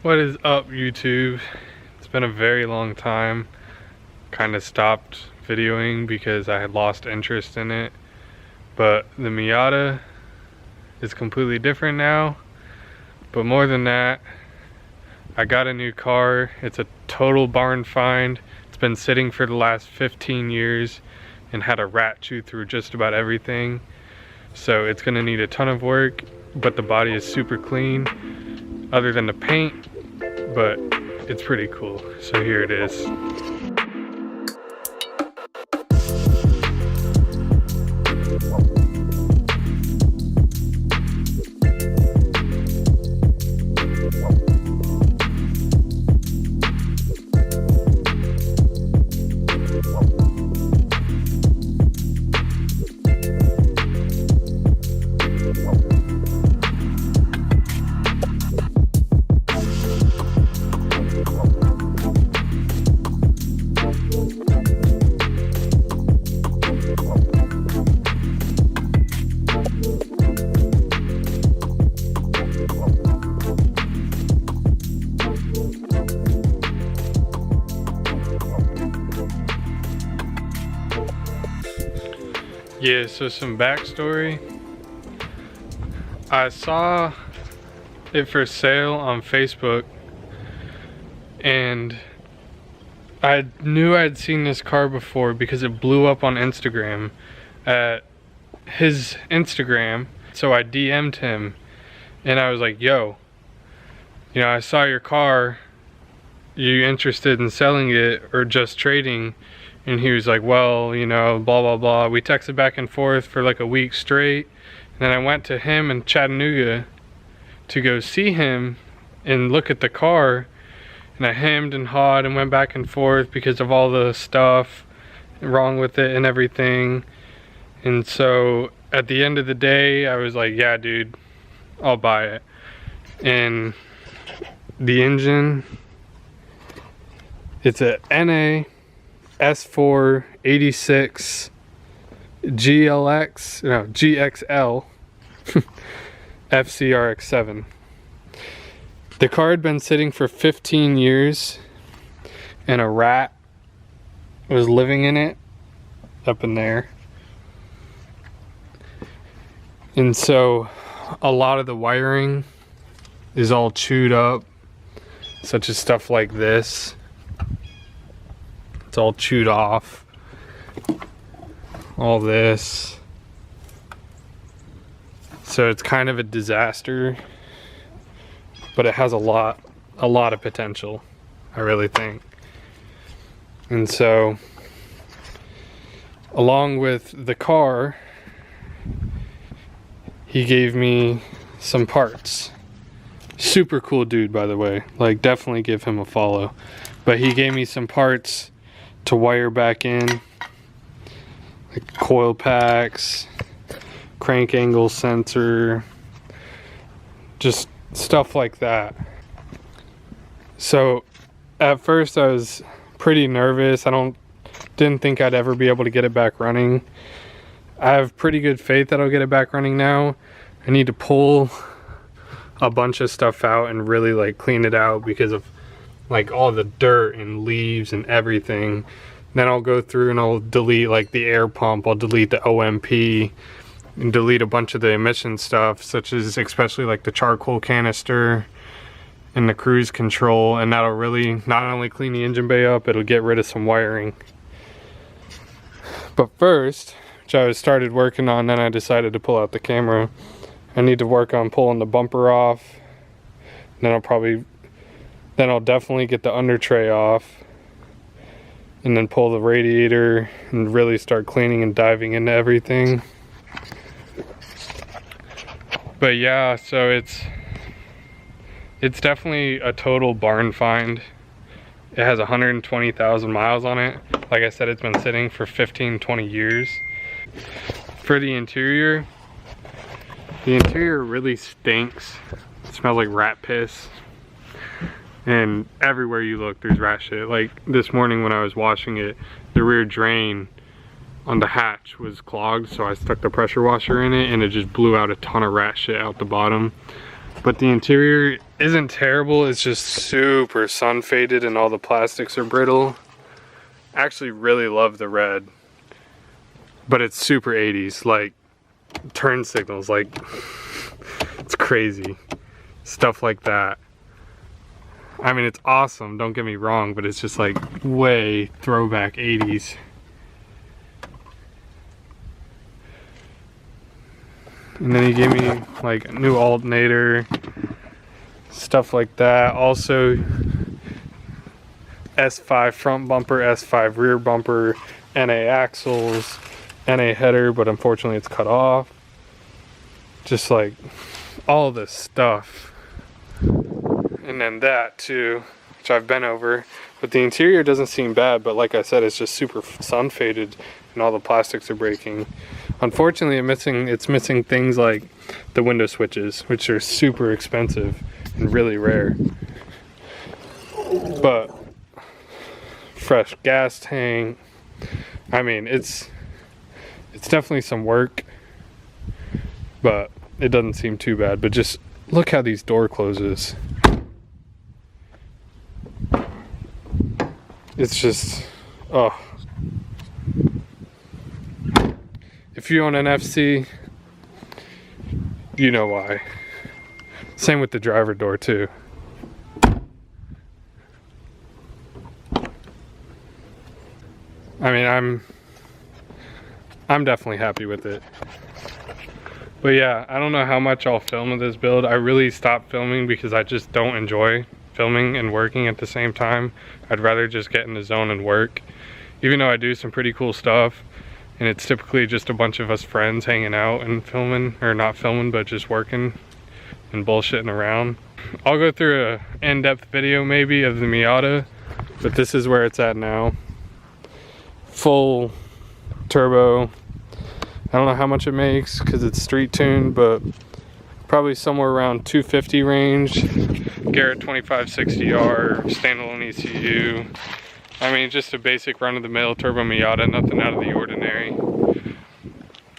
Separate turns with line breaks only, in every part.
What is up, YouTube? It's been a very long time. Kind of stopped videoing because I had lost interest in it. But the Miata is completely different now. But more than that, I got a new car. It's a total barn find. It's been sitting for the last 15 years and had a rat chew through just about everything. So it's gonna need a ton of work, but the body is super clean other than the paint, but it's pretty cool. So here it is. Yeah, so some backstory. I saw it for sale on Facebook and I knew I'd seen this car before because it blew up on Instagram at his Instagram. So I DM'd him and I was like, yo, you know, I saw your car. You interested in selling it or just trading? And he was like, well, you know, blah, blah, blah. We texted back and forth for like a week straight. And then I went to him in Chattanooga to go see him and look at the car. And I hemmed and hawed and went back and forth because of all the stuff wrong with it and everything. And so at the end of the day, I was like, yeah, dude, I'll buy it. And the engine, it's a NA S4 86 GXL FC Rx7. The car had been sitting for 15 years and a rat was living in it up in there. And so a lot of the wiring is all chewed up, such as stuff like this. It's all chewed off. All this. So it's kind of a disaster, but it has a lot of potential, I really think. And so, along with the car, he gave me some parts. Super cool dude, by the way. Like, definitely give him a follow. But he gave me some parts to wire back in, like coil packs, crank angle sensor, just stuff like that. So at first I was pretty nervous. Didn't think I'd ever be able to get it back running. I have pretty good faith that I'll get it back running now. I need to pull a bunch of stuff out and really like clean it out because of like all the dirt and leaves and everything. Then I'll go through and I'll delete like the air pump, I'll delete the OMP and delete a bunch of the emission stuff, such as especially like the charcoal canister and the cruise control, and that'll really not only clean the engine bay up, it'll get rid of some wiring. But first, which I started working on, then I decided to pull out the camera. I need to work on pulling the bumper off. Then I'll definitely get the under tray off and then pull the radiator and really start cleaning and diving into everything. But yeah, so it's definitely a total barn find. It has 120,000 miles on it. Like I said, it's been sitting for 15-20 years. For the interior really stinks. It smells like rat piss. And everywhere you look, there's rat shit. Like this morning when I was washing it, the rear drain on the hatch was clogged, so I stuck the pressure washer in it and it just blew out a ton of rat shit out the bottom. But the interior isn't terrible, it's just super sun faded and all the plastics are brittle. Actually really love the red, but it's super 80s, like turn signals, like it's crazy. Stuff like that. I mean, it's awesome, don't get me wrong, but it's just like way throwback 80s. And then he gave me like a new alternator, stuff like that. Also, S5 front bumper, S5 rear bumper, NA axles, NA header, but unfortunately it's cut off. Just like all this stuff. And then that too, which I've been over. But the interior doesn't seem bad, but like I said, it's just super sun faded and all the plastics are breaking. Unfortunately, it's missing things like the window switches, which are super expensive and really rare. But fresh gas tank. I mean, it's definitely some work, but it doesn't seem too bad. But just look how these door closes. It's just, oh. If you own an FC, you know why. Same with the driver door too. I mean, I'm definitely happy with it. But yeah, I don't know how much I'll film of this build. I really stopped filming because I just don't enjoy filming and working at the same time. I'd rather just get in the zone and work. Even though I do some pretty cool stuff, and it's typically just a bunch of us friends hanging out and filming, or not filming, but just working and bullshitting around. I'll go through a in-depth video maybe of the Miata, but this is where it's at now. Full turbo. I don't know how much it makes because it's street tuned, but probably somewhere around 250 range. Garrett 2560R, standalone ECU. I mean, just a basic run-of-the-mill turbo Miata, nothing out of the ordinary.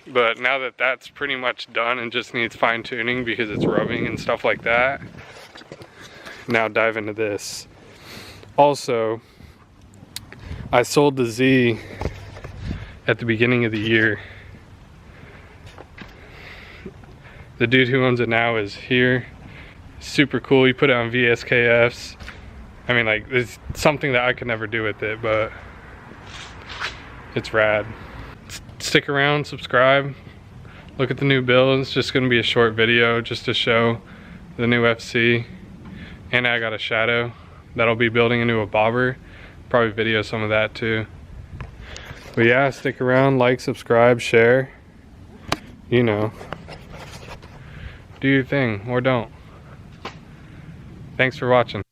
But now that that's pretty much done and just needs fine-tuning because it's rubbing and stuff like that, now dive into this. Also, I sold the Z at the beginning of the year. The dude who owns it now is here. Super cool. He put it on VSKFs. I mean, like, there's something that I could never do with it, but it's rad. Stick around, subscribe, look at the new build. It's just gonna be a short video just to show the new FC. And I got a Shadow that'll be building into a bobber. Probably video some of that too. But yeah, stick around, like, subscribe, share. You know, do your thing or don't. Thanks for watching.